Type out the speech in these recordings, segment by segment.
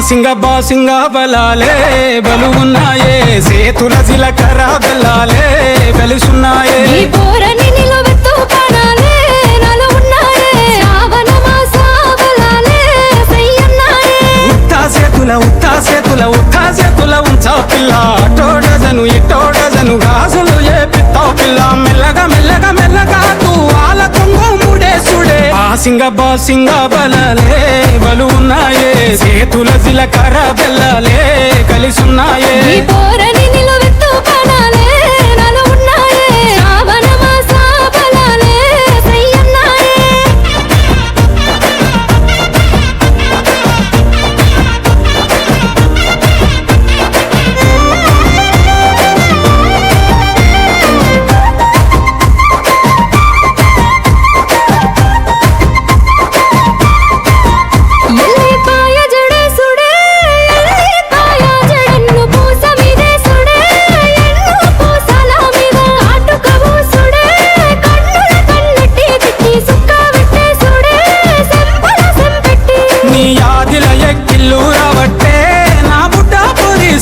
బాసింగ బలాలే బలు ఉన్నాయే సేతుల జిలకర్ర బెల్లాలే వెలుసున్నాయే ఉత్తా సేతుల ఉంచా పిల్ల అటోడజను ఇటోడజను గాజులు ఏ పిత్తావు పిల్ల మెల్లగా తూ ఆల కొంగు ముడేసుడే బాసింగ బలాలే బలు ఉన్నాయే సేతుల జిలకర్ర బెల్లాలే కలిసున్నాయే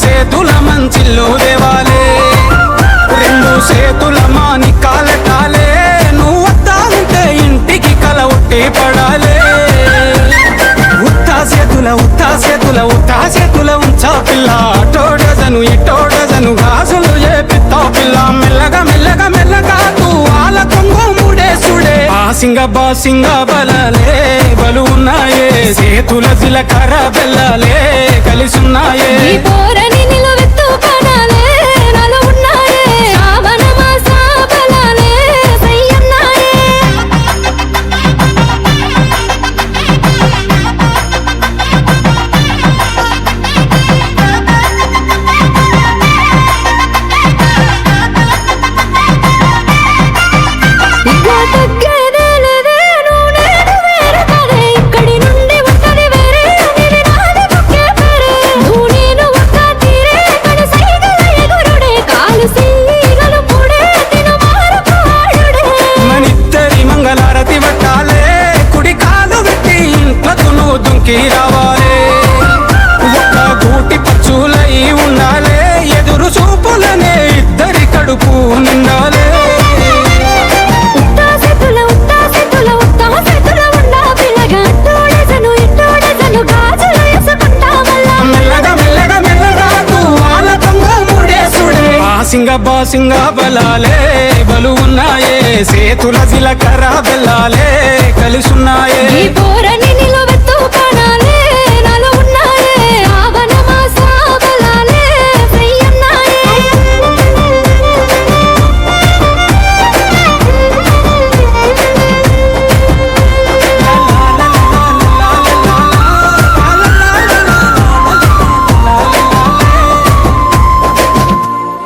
సేతుల మంచిల్లు దేవాలే రెండు సేతుల మాని కాలటాలే నువ్వు వద్దా ఉంటే ఇంటికి కల ఉట్టి పడాలే ఉత్తా సేతుల ఉంచా పిల్ల అటోడజను ఇటోడజను గాజులు ఏ పిత్తావు పిల్ల మెల్లగా తూ ఆల కొంగు ముడేసుడే బాసింగ బలాలే బలు ఉన్నాయే సేతుల జిలకర్ర బెల్లాలే కలిసున్నాయే రావాలే ఒక్క గూటి పచ్చులై ఉండాలే ఎదురు చూపులనే ఇద్దరి కడుపు నిండాలే మెల్లగా తూ ఆల కొంగు ముడేసుడే బాసింగ బలాలే బలు ఉన్నాయే సేతుల జిలకర్ర బెల్లాలే కలిసున్నాయే